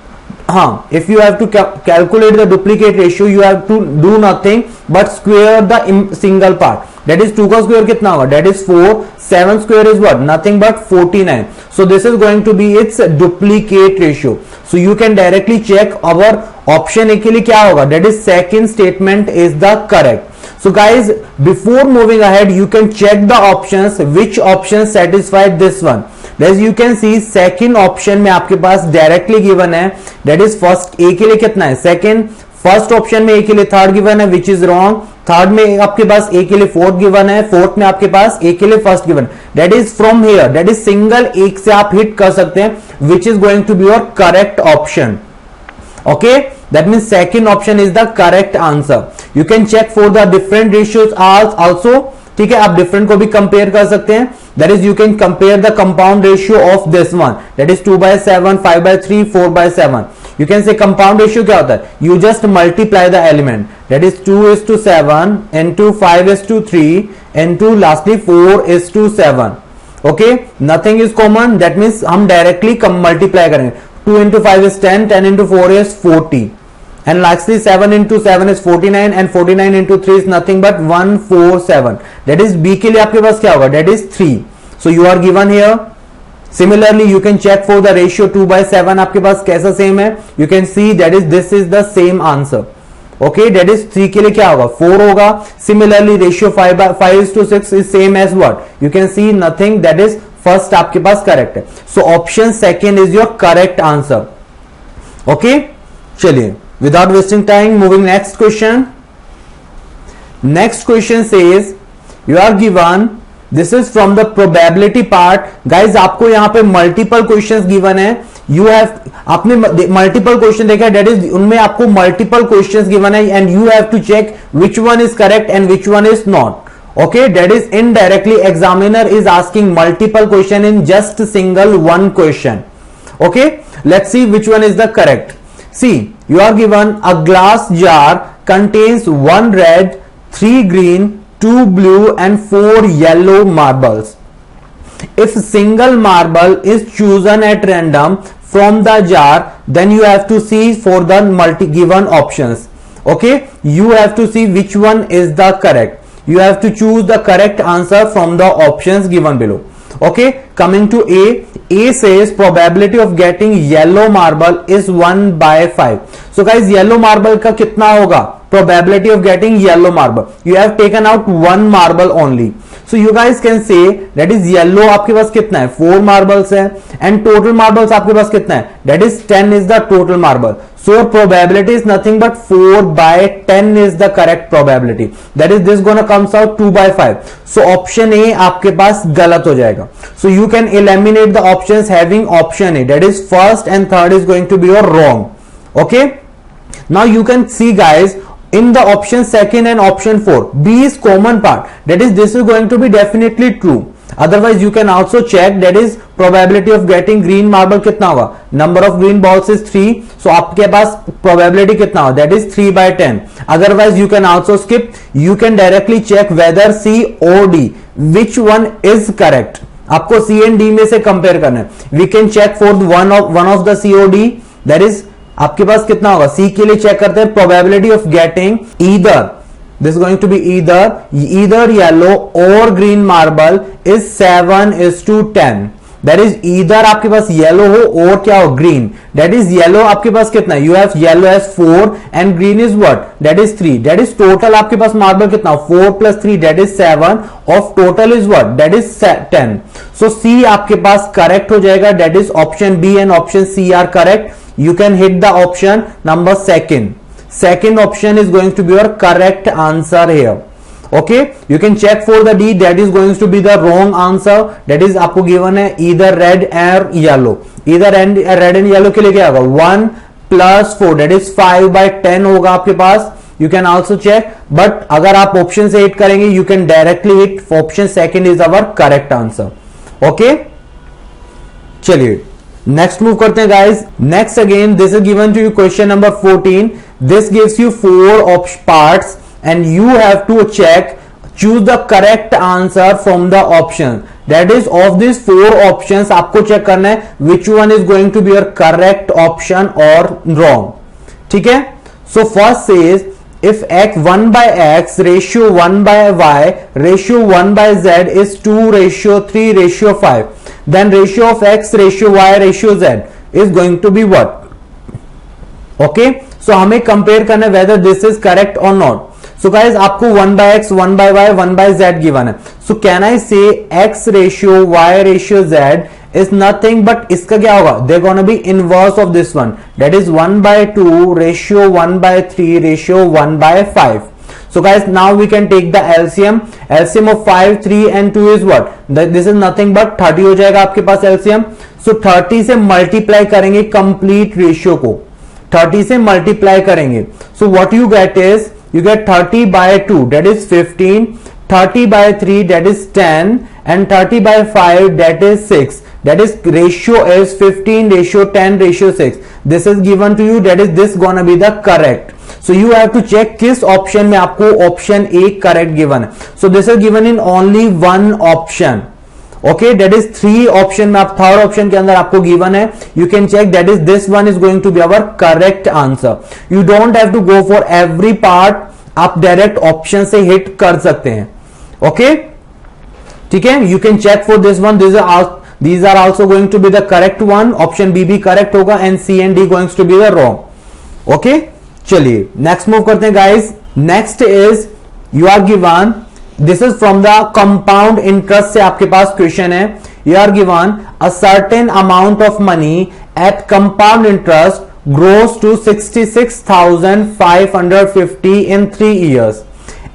if you have to calculate the duplicate ratio, you have to do nothing but square the single part. That is 2 का square कितना होगा, that is 4. 7 square is what, nothing but 49. So this is going to be its duplicate ratio. So you can directly check our option A के लिए क्या होगा, that is second statement is the correct. So guys, before moving ahead, you can check the options, which option satisfy this one. As you can see, second option में आपके पास directly given है, that is first A के लिए कितना है, second. First option में A के लिए थर्ड गिवन है, which is wrong. थर्ड में आपके पास A के लिए फोर्थ गिवन है, फोर्थ में आपके पास A के लिए first given. That is from here, that is single एक से आप हिट कर सकते हैं, which is going to be your correct option. Okay, that means second option is the correct answer. You can check for the different ratios also. ठीक है, आप different को भी कंपेयर कर सकते हैं. That is, you can compare the compound ratio of this one, that is 2/7, 5/3, 4/7. You can say compound ratio क्या होता है, you just multiply the element, that is 2:7 into 5:3 into lastly 4:7. Okay, nothing is common, that means हम directly multiply करेंगे. 2 into 5 is 10, 10 into 4 is 40, and lastly 7 into 7 is 49, and 49 into 3 is nothing but 147. That is B के लिए आपके पास क्या होगा, that is 3. So you are given here. Similarly, you can check for the ratio 2/7 आपके पास कैसा same है. You can see that is this is the same answer. Okay, that is 3 के लिए क्या होगा, 4 होगा. Similarly, ratio 5:6 is same as what? You can see nothing, that is first आपके पास correct है. So option second is your correct answer. Okay चलिए, without wasting time moving next question. Next question says you are given, this is from the probability part. Guys आपको यहां पे multiple questions given है. You have, आपने multiple question देखा है, that is उनमें आपको मल्टीपल क्वेश्चंस गिवन है and you have to check which one is correct and which one is not. Okay, that is indirectly examiner is asking multiple question in just single one question. Okay, let's see which one is the correct. See, you are given a glass jar contains 1 red, 3 green, 2 blue and 4 yellow marbles. If single marble is chosen at random from the jar, then you have to see for the given options. Okay, you have to see which one is the correct. You have to choose the correct answer from the options given below. Okay, coming to A. A says probability of getting yellow marble is 1 by 5. So guys, yellow marble का कितना होगा? Probability of getting yellow marble. You have taken out 1 marble only. So you guys can say that is yellow आपके पास कितना है? 4 marbles है and total marbles आपके पास कितना है? That is 10 is the total marble. So probability is nothing but 4 by 10 is the correct probability. That is this gonna comes out 2 by 5. So option A आपके पास गलत हो जाएगा. So you can eliminate the options having option A. That is first and third is going to be your wrong. Okay. Now you can see guys, in the option second and option 4, B is common part. That is this is going to be definitely true. Otherwise you can also check, that is probability of getting green marble कितना होगा? Number of green balls is 3. So आपके पास probability कितना होगा? That is 3 by 10. Otherwise you can also skip. You can directly check whether C or D, which one is correct. आपको C and D में से compare करना है. We can check for one of the C or D. That is आपके पास कितना होगा? सी के लिए चेक करते हैं probability of getting either, this going to be either yellow और green marble is 7:10. That is either आपके पास येलो हो और क्या हो? ग्रीन. दैट इज येलो आपके पास कितना? You have yellow as 4 and green is what? That is 3. That is total आपके पास मार्बल कितना? 4 + 3 that is 7 of total is what? That is 10. So C आपके पास करेक्ट हो जाएगा. That is option B and option C are correct. You can hit the option number second. Second option is going to be your correct answer here. Okay, you can check for the D, that is going to be the wrong answer. That is आपको given है either red or yellow. Either red and yellow के लिए क्या होगा? 1 + 4 that is 5 by 10 होगा आपके पास. You can also check, but अगर आप ऑप्शन से हिट करेंगे you can directly hit option second is our correct answer. Okay, चलिए नेक्स्ट मूव करते हैं guys. Next again this is given to you question number 14. This gives you 4 parts and you have to check, choose the correct answer from the option. That is of this 4 options आपको check करना है which one is going to be your correct option और wrong. ठीक है. So first says if x 1 by x ratio 1 by y ratio 1 by z is 2:3:5, then ratio of x ratio y ratio z is going to be what? Okay, so हमें compare करना है whether this is correct or not. So guys आपको 1 by x 1 by y 1 by z given है. So can I say x ratio y ratio z is nothing but इसका क्या होगा? They're gonna be inverse of this one. That is 1 by 2 ratio 1 by 3 ratio 1 by 5. So guys now we can take the LCM. LCM of 5, 3 and 2 is what? This is nothing but 30 हो जाएगा आपके पास LCM. So 30 से multiply करेंगे complete ratio को. 30 से multiply करेंगे. So what you get is you get 30 by 2 that is 15, 30 by 3 that is 10 and 30 by 5 that is 6. That is ratio is 15:10:6. This is given to you. That is this gonna be the correct. So you have to check किस option में आपको option A correct given है. So this is given in only one option. Okay, that is 3 option में आप third option के अंदर आपको given है. You can check that is this one is going to be our correct answer. You don't have to go for every part. आप direct option से hit कर सकते हैं. Okay, ठीक है. You can check for this one. These are also going to be the correct one. Option B भी correct होगा and C and D going to be the wrong. Okay, चलिए next move करते हैं guys. Next is you are given, this is from the compound interest से आपके पास question है. You are given a certain amount of money at compound interest grows to 66,550 in 3 years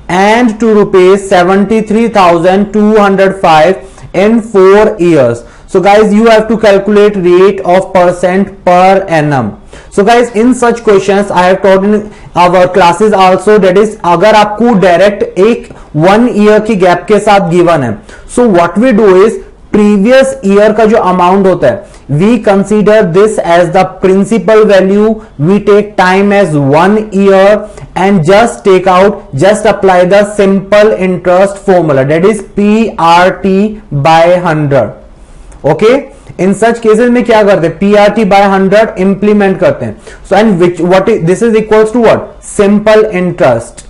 and to rupees 73,205 in 4 years. So guys, you have to calculate rate of percent per annum. So guys, in such questions I have taught in our classes also, that is अगर आपको direct एक 1 year की gap के साथ given है, so what we do is previous year का जो amount होता है, we consider this as the principal value, we take time as 1 year and just take out, just apply the simple interest formula, that is PRT by 100. Okay, in such cases में क्या करते हैं, PRT by 100 implement करते हैं. So and which what this is equals to what, simple interest.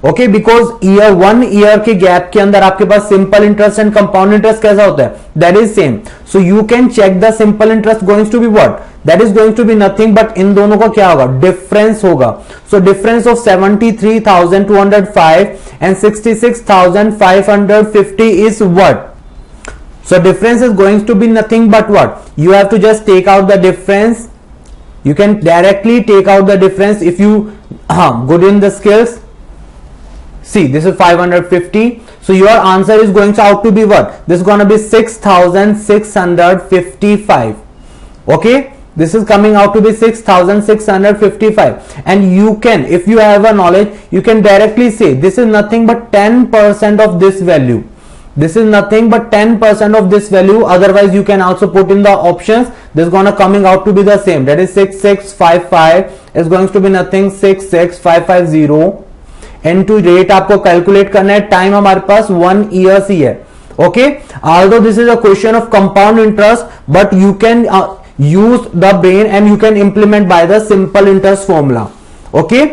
Okay, because year 1 year के gap के अंदर आपके पास simple interest and compound interest कैसा होता है, that is same. So you can check the simple interest going to be what, that is going to be nothing but इन दोनों का क्या होगा, डिफरेंस होगा. So difference of 73,205 and 66,550 is what. So difference is going to be nothing but what, you have to just take out the difference. You can directly take out the difference if you good in the skills. See, this is 550, so your answer is going to out to be what, this is going to be 6,655. okay, this is coming out to be 6,655, and you can, if you have a knowledge, you can directly say this is nothing but 10% of this value. This is nothing but 10% of this value. Otherwise you can also put in the options, this is gonna coming out to be the same, that is 6655 is going to be nothing 66550 into rate आपको calculate करना है. Time हमारे पास 1 years ही है. Okay, although this is a question of compound interest, but you can use the brain and you can implement by the simple interest formula. okay,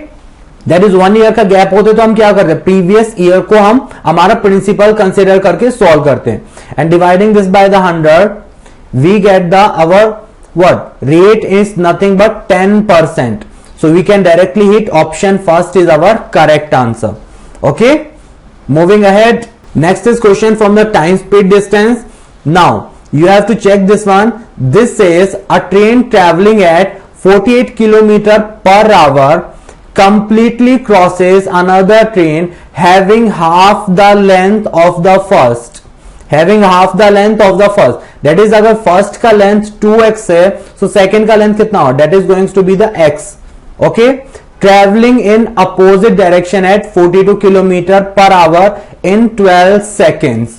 that is 1 year का gap होते तो हम क्या करते हैं, previous year को हम हमारा प्रिंसिपल कंसिडर करके सॉल्व करते हैं. And dividing this by the 100 we get the our what, rate is nothing but 10%. So we can directly hit option first is our correct answer. Okay, moving ahead, next is question from the time speed distance. Now you have to check this one. This says a train traveling at 48 km per hour completely crosses another train having half the length of the first. Having half the length of the first, that is अगर first का length 2x है, so second का length कितना हो, that is going to be the x. okay, traveling in opposite direction at 42 km per hour in 12 seconds.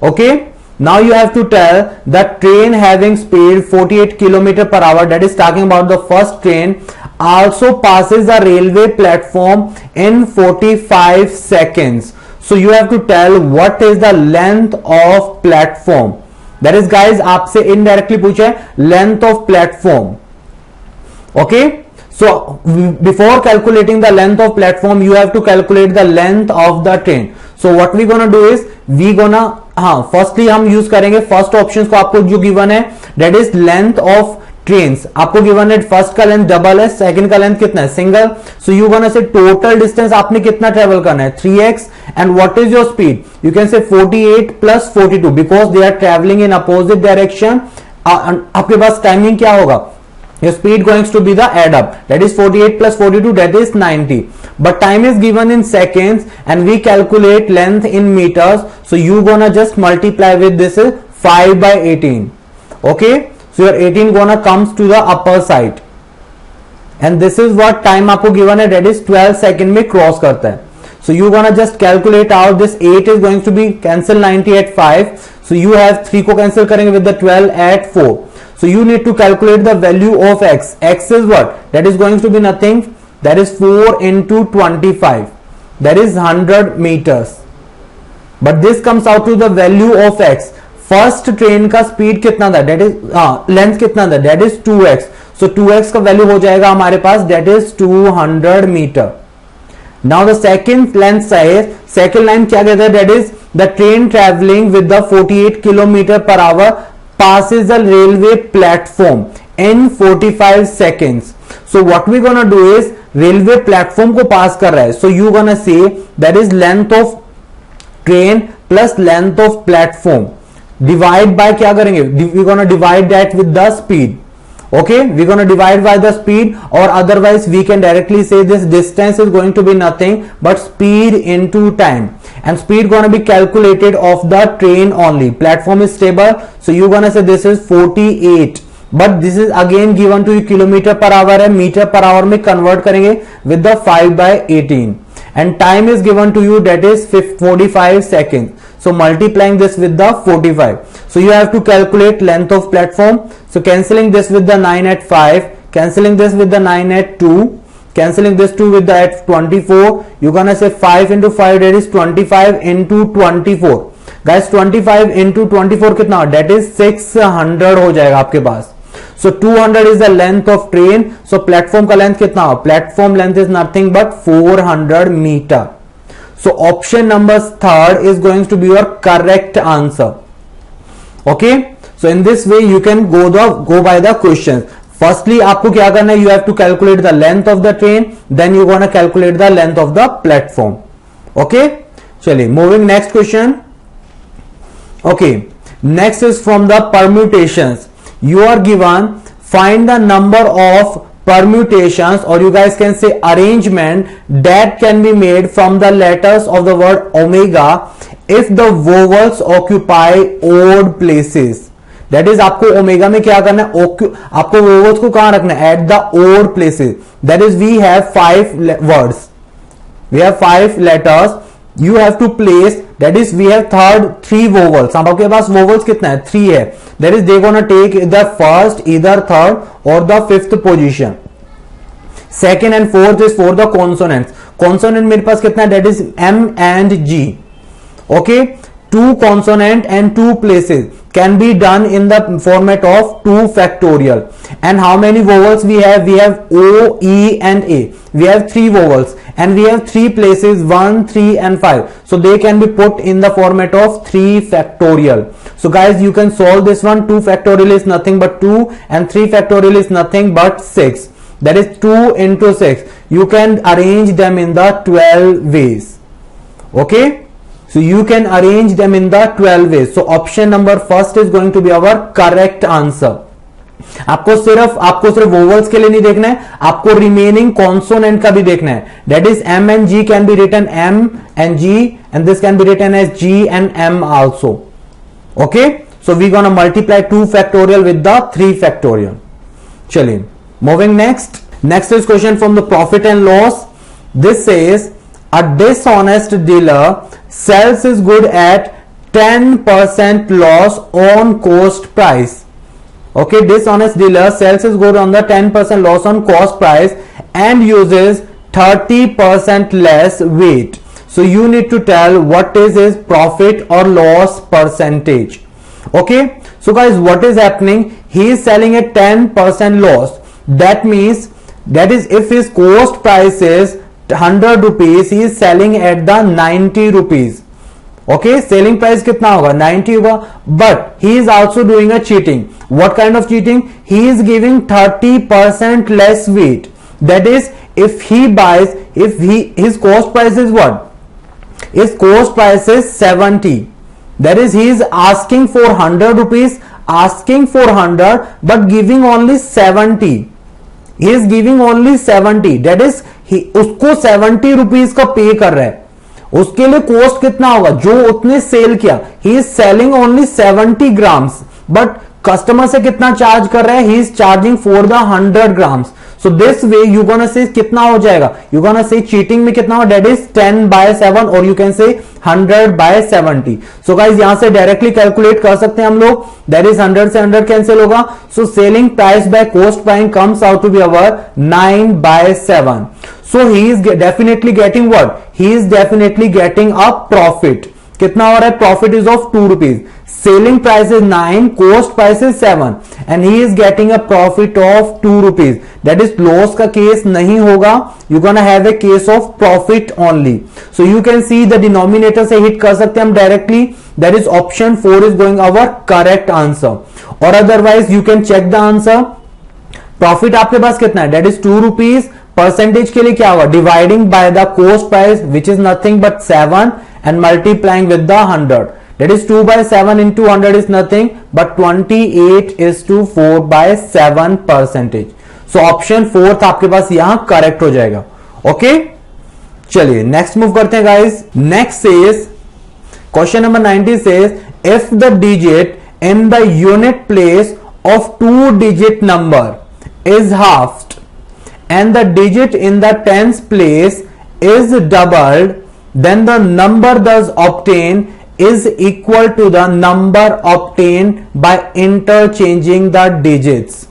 okay, now you have to tell the train having speed 48 km per hour, that is talking about the first train, also passes the railway platform in 45 seconds. So you have to tell what is the length of platform. That is guys, आपसे indirectly पूछा है length of platform. okay, so before calculating the length of platform you have to calculate the length of the train. So what we gonna do is we gonna firstly हम use करेंगे first option को, आपको जो given है that is length of trains. आपको given है first का length double है, सेकंड का लेंथ कितना है, single. So you gonna say total distance आपने कितना ट्रेवल करना है, 3x, and what is your speed, you can say 48 plus 42 because they are travelling in opposite direction. आपके पास टाइमिंग क्या होगा, your speed going to be the add up, that is 48 plus 42, that is 90, but time is given in seconds and we calculate length in meters, so you gonna just multiply with this 5 by 18. okay, so your 18 gonna comes to the upper side and this is what time आपको given है, that is 12 second में cross करता है. so you gonna just calculate out this 8 is going to be cancel 90 at 5, so you have 3 को cancel करेंगे with the 12 at 4. So you need to calculate the value of x. X is what? That is going to be nothing. That is 4 into 25. That is 100 meters. But this comes out to the value of x. First train का speed कितना था? That is length कितना था? That is 2x. So 2x का value हो जाएगा हमारे पास. That is 200 meter. Now the second length size. Second line क्या कहता है? That is the train traveling with the 48 km per hour passes the railway platform in 45 seconds. So what we gonna do is railway platform को pass कर रहा है, so you gonna say that is length of train plus length of platform divide by क्या करेंगे, we gonna divide that with the speed. Okay, we're going to divide by the speed, or otherwise we can directly say this distance is going to be nothing but speed into time, and speed going to be calculated of the train only. Platform is stable, so you're going to say this is 48, but this is again given to you kilometer per hour है, metre per hour में convert करेंगे with the 5/18, and time is given to you, that is 45 seconds. So multiplying this with the 45, so you have to calculate length of platform. So cancelling this with the 9 at 5, cancelling this with the 9 at 2, cancelling this 2 with the at 24, you're gonna say 5 into 5, that is 25 into 24. Guys, 25 into 24 कितना, that is 600 हो जाएगा आपके पास. So 200 is the length of train. So platform का length कितना, platform length is nothing but 400 meter. So option number 3rd is going to be your correct answer. Okay, so in this way you can go by the questions. Firstly आपको क्या करना है, you have to calculate the length of the train, then you gonna calculate the length of the platform. Okay, चलिए moving next question. Okay, next is from the permutations. You are given find the number of permutations, or you guys can say arrangement, that can be made from the letters of the word omega if the vowels occupy odd places. That is आपको omega में क्या करना है, आपको vowels को कहां रखना है, at the odd places. That is we have 5 words, we have 5 letters, you have to place, that is we have 3 vowels. अब आपके पास vowels कितना है, 3 है. That is they gonna take the first, either 3rd or the 5th position. Second and 4th is for the consonants. Consonant मेरे पास कितना है, that is M and G. Okay, 2 consonant and 2 places can be done in the format of 2 factorial. And how many vowels we have? We have O, E and A. We have 3 vowels and we have 3 places, 1, 3 and 5. So they can be put in the format of 3 factorial. So guys, you can solve this one. 2 factorial is nothing but 2 and 3 factorial is nothing but 6. That is 2 into 6. You can arrange them in the 12 ways. Okay, so you can arrange them in the 12 ways. So option number 1st is going to be our correct answer. आपको सिर्फ vowels के लिए नहीं देखना है, आपको remaining consonant का भी देखना है. That is M and G can be written M and G, and this can be written as G and M also. Okay, so we gonna multiply 2 factorial with the 3 factorial. चलिए moving next is question from the profit and loss. This says a dishonest dealer sells his good at 10% loss on cost price. Okay, dishonest dealer sells his good on the 10% loss on cost price and uses 30% less weight. So you need to tell what is his profit or loss percentage. Okay, so guys, what is happening? He is selling at 10% loss. That means, that is if his cost price is 100 rupees, he is selling at the 90 rupees. Okay, selling price कितना होगा, 90 होगा, but he is also doing a cheating. What kind of cheating? He is giving 30% less weight. That is, if he buys, his cost price is what? His cost price is 70. That is, he is asking for 100 rupees, asking for 100, but giving only 70. He is giving only 70. That is, उसको 70 rupees का पे कर रहा है. उसके लिए cost कितना होगा, जो उतने सेल किया. He is selling only 70 grams, but customer से कितना चार्ज कर रहा है, he is charging for the 100 grams. So this way you gonna से कितना हो जाएगा, यू गोना से चीटिंग में कितना हो, डेट इज 10/7 और यू कैन से 100/70. सो गाइज यहां से डायरेक्टली कैलकुलेट कर सकते हैं हम लोग. दैट इज 100 से 100 कैंसिल होगा. So selling price by cost price comes out to be our 9/7. So he is definitely getting what, he is definitely getting a profit. कितना हो रहा है, profit is of 2 rupees. Selling price is 9, cost price is 7 and he is getting a profit of 2 rupees. That is, loss का case नहीं होगा. You gonna have a case of profit only. So you can see the denominator से hit कर सकते हैं हम directly. That is option 4 is going our correct answer. Or otherwise you can check the answer. Profit आपके पास कितना है, that is 2 rupees. Percentage के लिए क्या होगा, dividing by the cost price which is nothing but 7 and multiplying with the 100. That is 2 by 7 into 100 is nothing but 28 is to 4 by 7 percentage. So option 4 आपके पास यहां करेक्ट हो जाएगा. Okay, चलिए next move करते हैं guys. Next says question number 90 says if the digit in the unit place of 2 digit number is halved and the digit in the tens place is doubled, then the number thus obtained is equal to the number obtained by interchanging the digits.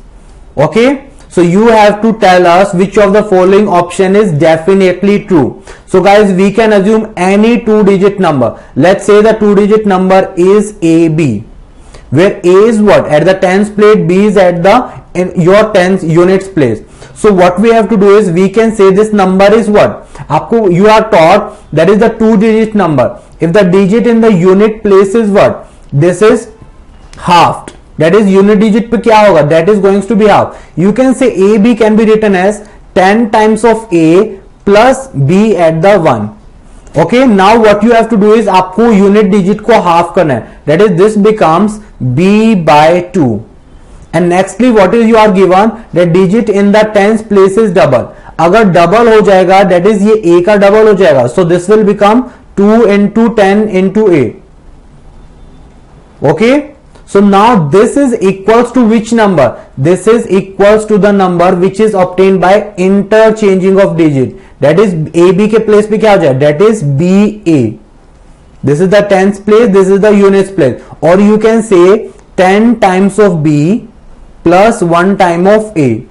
Okay, so you have to tell us which of the following option is definitely true. So guys, we can assume any 2 digit number. Let's say the 2 digit number is AB, where A is what at the tens place, B is at the in your tens units place. So what we have to do is we can say this number is what आपको you are taught that is the 2 digit number. If the digit in the unit place is what, this is halved, that is unit digit पे क्या होगा, that is going to be half. You can say AB can be written as 10 times of A plus B at the 1. Okay, now what you have to do is आपको unit digit को half करना है, that is this becomes B by 2. And nextly what is you are given that digit in the tens place is double. अगर double हो जाएगा that is ये A का double हो जाएगा, so this will become 2 into 10 into A. Okay, so now this is equals to which number? This is equals to the number which is obtained by interchanging of digit. That is AB के place पे क्या हो जाए, that is BA. This is the tens place, this is the units place. Or you can say 10 times of B plus 1 time of A.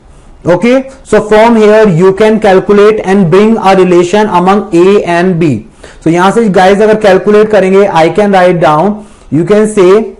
Okay, so from here you can calculate and bring a relation among A and B. So यहां से guys अगर calculate करेंगे, I can write down, you can say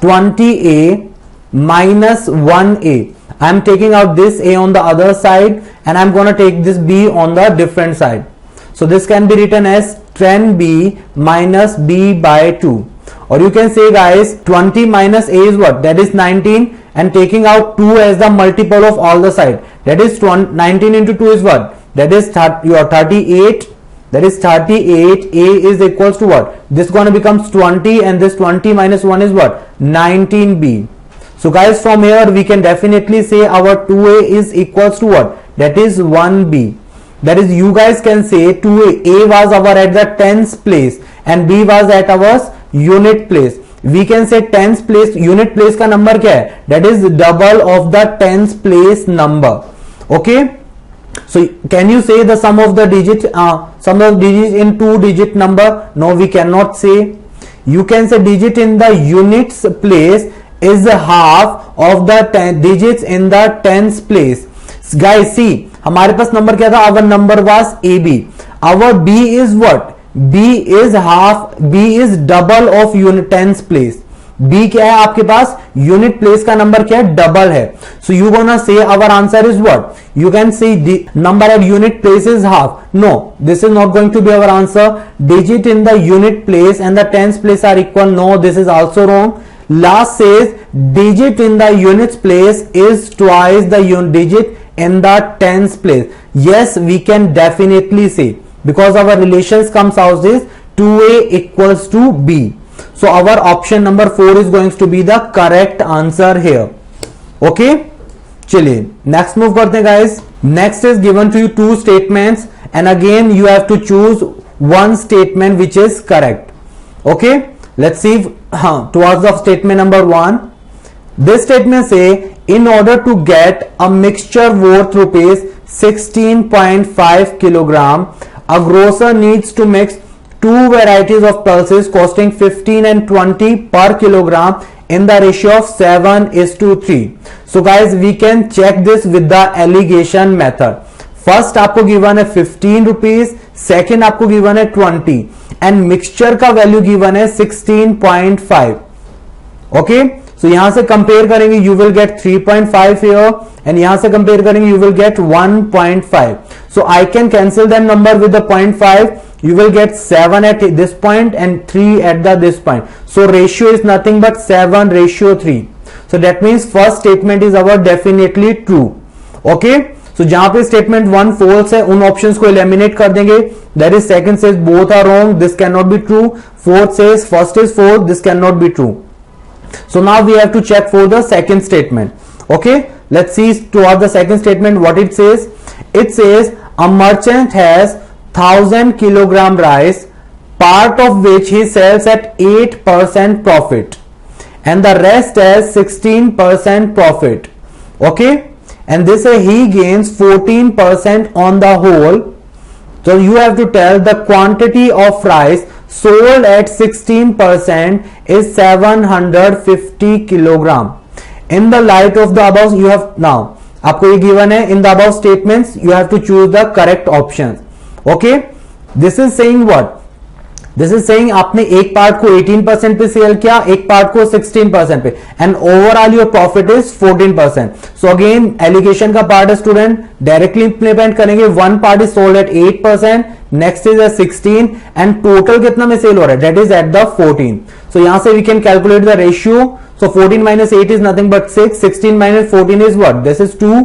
20A minus 1A. I am taking out this A on the other side and I am going to take this B on the different side. So this can be written as 10B minus B by 2. Or you can say guys 20 minus A is what, that is 19, and taking out 2 as the multiple of all the side, that is 19 into 2 is what, that is your 38. That is 38. A is equals to what, this going to becomes 20 and this 20 minus 1 is what, 19B. So guys from here we can definitely say our 2A is equals to what, that is 1B. That is you guys can say 2A, A was our at the tens place and B was at our unit place. We can say tens place, unit place का number क्या है, that is double of the tens place number. Okay, so can you say the sum of the digit, sum of digits in 2 digit number? No, we cannot say. You can say digit in the units place is the half of the digits in the tens place. Guys see, हमारे पास number क्या था, our number was AB. Our B is what, B is half, B is double of unit tens place. B क्या है आपके पास, unit place का number क्या है, double है. So you gonna say our answer is what, you can say the number at unit place is half. No, this is not going to be our answer. Digit in the unit place and the tens place are equal. No, this is also wrong. Last says digit in the units place is twice the digit in the tens place. Yes, we can definitely say, because our relations comes out is 2A equals to B. So our option number 4 is going to be the correct answer here. Okay, चलिए next move करते हैं guys. Next is given to you 2 statements and again you have to choose one statement which is correct. Okay, let's see towards the statement number 1. This statement say in order to get a mixture worth rupees 16.5 kilogram, a grocer needs to mix 2 varieties of pulses costing 15 and 20 per kilogram in the ratio of 7:3. So guys we can check this with the alligation method. First आपको given है 15 rupees, second आपको given है 20 and mixture का value given है 16.5. Okay, सो यहां से compare करेंगे you will get 3.5 here and यहां से कंपेयर करेंगे you will get 1.5. So I can cancel that number with the 0.5. You will get 7 at this point and 3 at this point. So ratio is nothing but 7:3. So that means first statement is our definitely true. Okay. सो जहां पे statement 1 false है उन options को eliminate कर देंगे. That is second says both are wrong, this can not be true. Fourth says first is fourth, this can not be true. So now we have to check for the second statement. Okay, let's see toward the second statement what it says. It says a merchant has 1000 kilogram rice, part of which he sells at 8% profit and the rest as 16% profit. Okay, and this he gains 14% on the whole. So you have to tell the quantity of rice sold at 16% is 750 kilogram. In the light of the above, you have now आपको ये given है in the above statements you have to choose the correct options. Okay, this is saying what? This is saying आपने एक part को 18% पे cell किया, एक part को 16% पे, and overall your profit is 14%. So again allegation का पार्ट है स्टूडेंट, डायरेक्टली इंप्लीमेंट करेंगे. One part is sold at 8%, next is at 16 and total कितना में सेल हो रहा है, that is at the 14. So यहां से we can calculate the ratio. So 14 minus 8 is nothing but 6. 16 minus 14 is what? This is 2.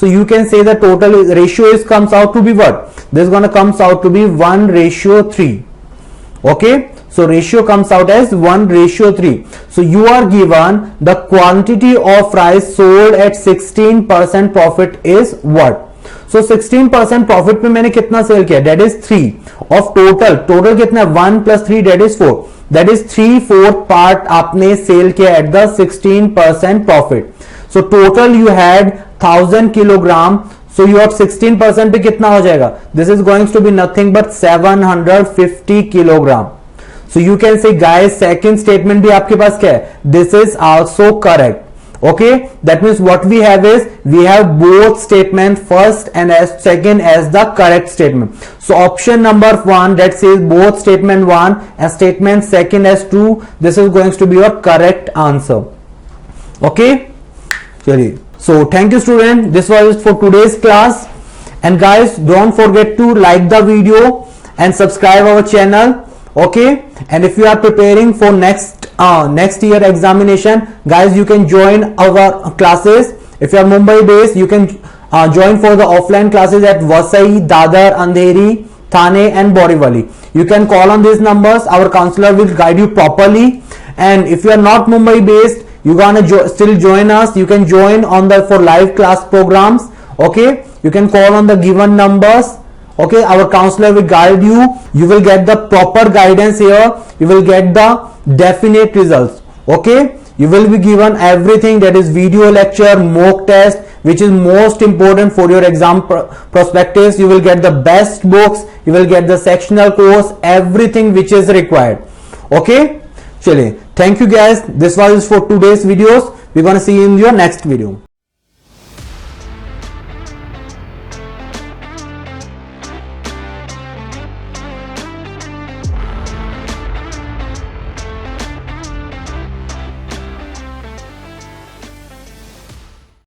So you can say the total ratio is comes out to be what? This is gonna comes out to be 1:3. Okay, so ratio comes out as 1:3. So you are given the quantity of rice sold at 16% profit is what? So 16% profit पे मैंने कितना cell किया, that is 3 of total कितना 1 plus 3 that is 4. That is 3/4 part आपने cell किया at the 16% profit. So total you had 1000 kilogram. So your 16% पे कितना हो जाएगा, this is going to be nothing but 750 kilogram. So you can say guys second statement भी आपके पास क्या है, this is also correct. Okay, that means what we have is we have both statement first and as second as the correct statement. So option number 1 that says both statement 1 and statement second as 2, this is going to be your correct answer. Okay, so thank you student, this was for today's class. And guys don't forget to like the video and subscribe our channel. Okay, and if you are preparing for next year examination, guys you can join our classes. If you are Mumbai based, you can join for the offline classes at Vasai, Dadar, Andheri, Thane and Borivali. You can call on these numbers, our counselor will guide you properly. And if you are not Mumbai based, you gonna still join us. You can join on the for live class programs. Okay, you can call on the given numbers. Okay, our counselor will guide you. You will get the proper guidance here. You will get the definite results. Okay, you will be given everything, that is video lecture, mock test, which is most important for your exam prospectus. You will get the best books, you will get the sectional course, everything which is required. Okay, chaliye, thank you guys, this was for today's videos. We're gonna see you in your next video.